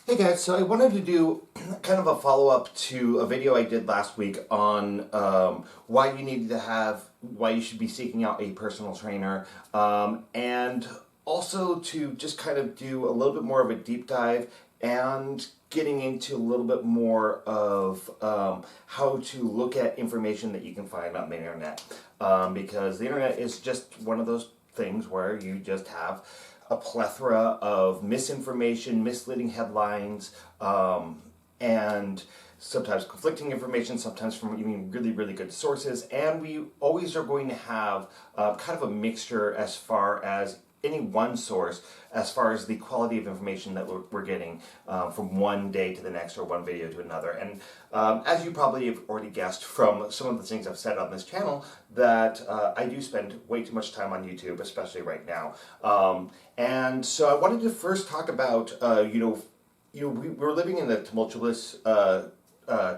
Hey guys, so I wanted to do kind of a follow-up to a video I did last week on why you should be seeking out a personal trainer, and also to just kind of do a little bit more of a deep dive and getting into a little bit more of how to look at information that you can find on the internet, because the internet is just one of those things where you just have a plethora of misinformation, misleading headlines, and sometimes conflicting information, sometimes from even really, really good sources. And we always are going to have kind of a mixture as far as any one source, as far as the quality of information that we're getting from one day to the next or one video to another. And as you probably have already guessed from some of the things I've said on this channel, that I do spend way too much time on YouTube, especially right now. And so I wanted to first talk about, we're living in a tumultuous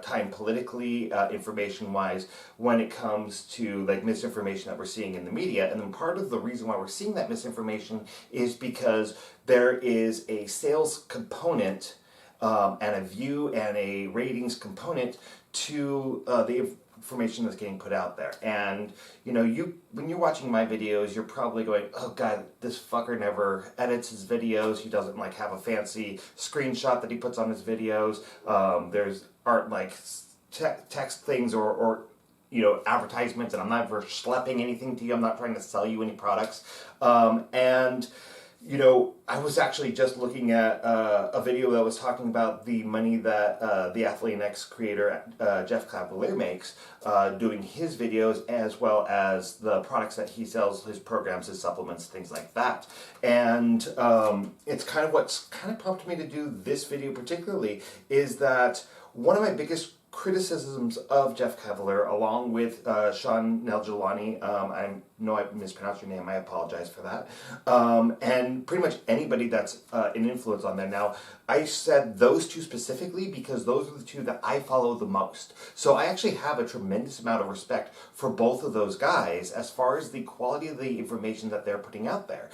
time politically, information-wise, when it comes to like misinformation that we're seeing in the media. And then part of the reason why we're seeing that misinformation is because there is a sales component and a view and a ratings component to the information that's getting put out there. And when you're watching my videos, you're probably going, oh god, this fucker never edits his videos, he doesn't like have a fancy screenshot that he puts on his videos, there's aren't like text things or advertisements, and I'm not ever schlepping anything to you, I'm not trying to sell you any products. I was actually just looking at a video that was talking about the money that the Athlean creator Jeff Cavalier makes doing his videos, as well as the products that he sells, his programs, his supplements, things like that. And it's kind of what's kind of prompted me to do this video particularly, is that one of my biggest criticisms of Jeff Cavalier, along with Sean Neljalani, I know I mispronounced your name, I apologize for that, and pretty much anybody that's an influence on there. Now, I said those two specifically because those are the two that I follow the most. So I actually have a tremendous amount of respect for both of those guys as far as the quality of the information that they're putting out there.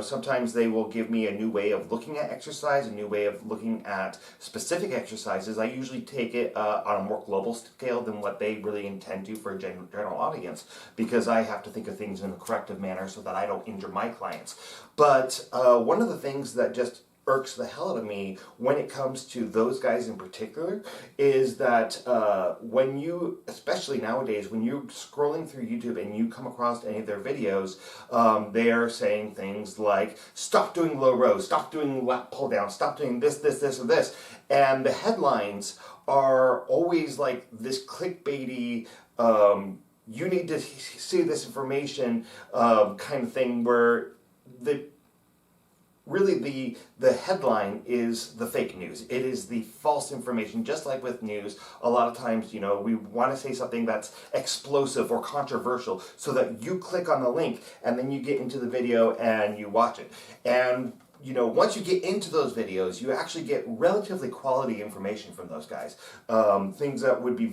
Sometimes they will give me a new way of looking at exercise, a new way of looking at specific exercises. I usually take it on a more global scale than what they really intend to for a general audience, because I have to think of things in a corrective manner so that I don't injure my clients. But one of the things that just irks the hell out of me when it comes to those guys in particular is that when you, especially nowadays, when you're scrolling through YouTube and you come across any of their videos, they are saying things like, stop doing low rows, stop doing lat pull down, stop doing this, or this. And the headlines are always like this clickbaity, you need to see this information kind of thing, where the headline is the fake news. It is the false information. Just like with news, a lot of times, we want to say something that's explosive or controversial so that you click on the link and then you get into the video and you watch it. And once you get into those videos, you actually get relatively quality information from those guys. Things that would be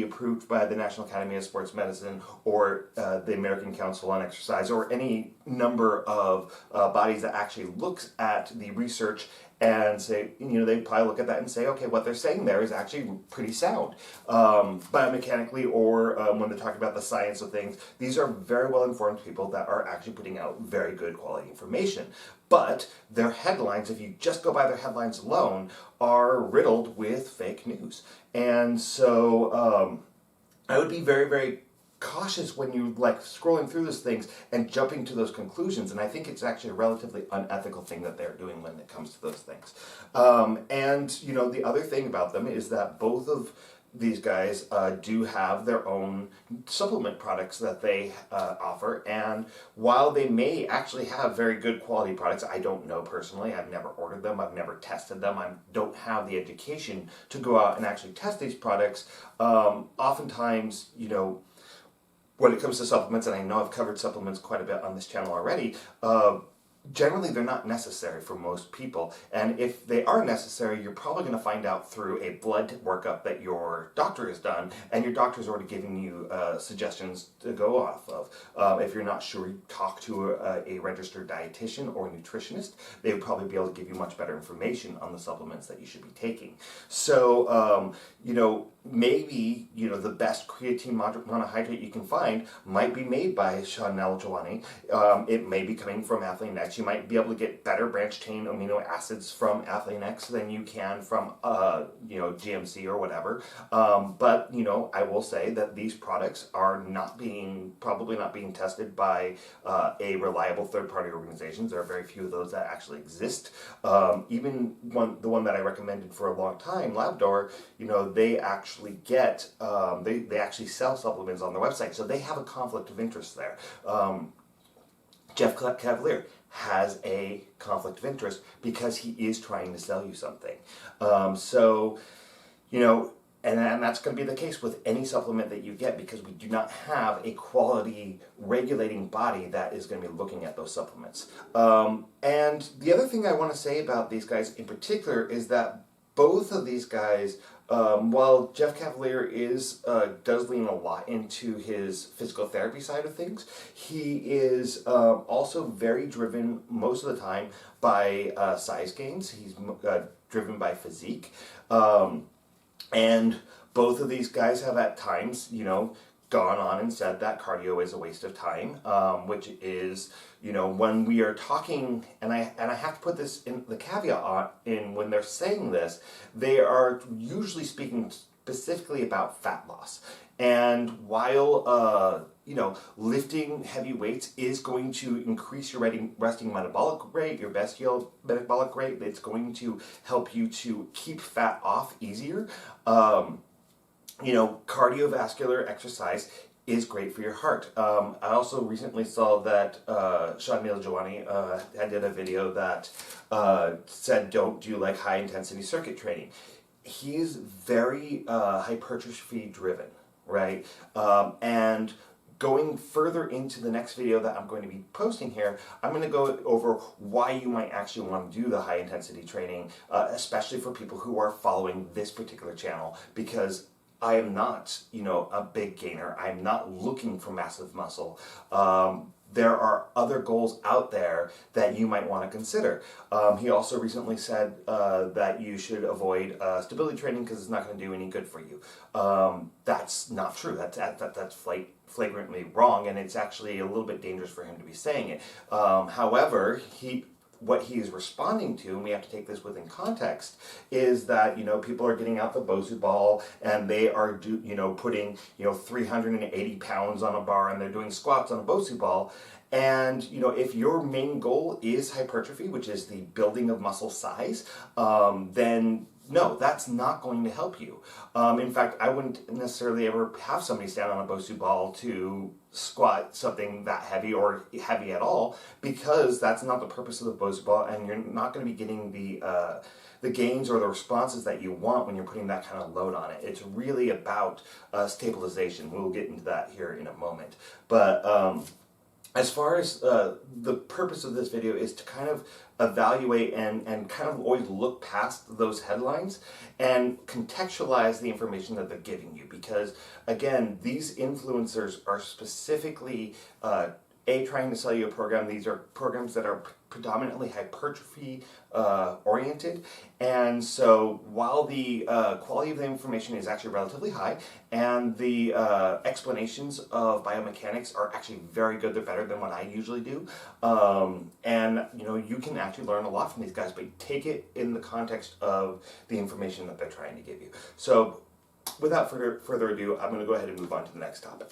approved by the National Academy of Sports Medicine or the American Council on Exercise, or any number of bodies that actually looks at the research and say, they probably look at that and say, okay, what they're saying there is actually pretty sound. Biomechanically, or when they're talking about the science of things, these are very well-informed people that are actually putting out very good quality information. But their headlines, if you just go by their headlines alone, are riddled with fake news. And so I would be very, very cautious when you like scrolling through those things and jumping to those conclusions. And I think it's actually a relatively unethical thing that they're doing when it comes to those things. The other thing about them is that both of these guys do have their own supplement products that they offer, and while they may actually have very good quality products, I don't know personally, I've never ordered them, I've never tested them, I don't have the education to go out and actually test these products. Oftentimes, when it comes to supplements, and I know I've covered supplements quite a bit on this channel already, generally they're not necessary for most people, and if they are necessary, you're probably going to find out through a blood workup that your doctor has done, and your doctor's already giving you suggestions to go off of. If you're not sure, you talk to a registered dietitian or nutritionist. They would probably be able to give you much better information on the supplements that you should be taking. So maybe the best creatine monohydrate you can find might be made by Sean Naljawani. It may be coming from Athlean X. You might be able to get better branched chain amino acids from Athlean X than you can from GMC or whatever. But I will say that these products are probably not being tested by a reliable third-party organizations. There are very few of those that actually exist. Even the one that I recommended for a long time, Labdoor, they actually get they actually sell supplements on their website, so they have a conflict of interest there. Jeff Cavalier has a conflict of interest because he is trying to sell you something. And that's going to be the case with any supplement that you get, because we do not have a quality regulating body that is going to be looking at those supplements. And the other thing I want to say about these guys in particular is that both of these guys, while Jeff Cavalier does lean a lot into his physical therapy side of things, he is also very driven most of the time by size gains. He's driven by physique. And both of these guys have at times, gone on and said that cardio is a waste of time, which is, when we are talking, and I have to put this in the caveat in when they're saying this, they are usually speaking specifically about fat loss. And while lifting heavy weights is going to increase your resting metabolic rate, your vestial metabolic rate, it's going to help you to keep fat off easier. Cardiovascular exercise is great for your heart. I also recently saw that Sean Naljawani did a video that said don't do like high intensity circuit training. He's very hypertrophy driven, right? And going further into the next video that I'm going to be posting here, I'm going to go over why you might actually want to do the high intensity training, especially for people who are following this particular channel, because I am not, a big gainer. I'm not looking for massive muscle. There are other goals out there that you might want to consider. He also recently said that you should avoid stability training because it's not going to do any good for you. That's not true. That's flagrantly wrong, and it's actually a little bit dangerous for him to be saying it. However, what he is responding to, and we have to take this within context, is that people are getting out the Bosu ball and they are putting 380 pounds on a bar and they're doing squats on a Bosu ball. And if your main goal is hypertrophy, which is the building of muscle size, then no, that's not going to help you. In fact, I wouldn't necessarily ever have somebody stand on a Bosu ball to squat something that heavy or heavy at all, because that's not the purpose of the Bosu ball, and you're not going to be getting the gains or the responses that you want when you're putting that kind of load on it. It's really about stabilization. We'll get into that here in a moment. But as far as the purpose of this video is to kind of evaluate and kind of always look past those headlines and contextualize the information that they're giving you, because again, these influencers are specifically trying to sell you a program. These are programs that are predominantly hypertrophy oriented, and so while the quality of the information is actually relatively high and the explanations of biomechanics are actually very good, they're better than what I usually do, and you can actually learn a lot from these guys, but take it in the context of the information that they're trying to give you. So without further ado, I'm going to go ahead and move on to the next topic.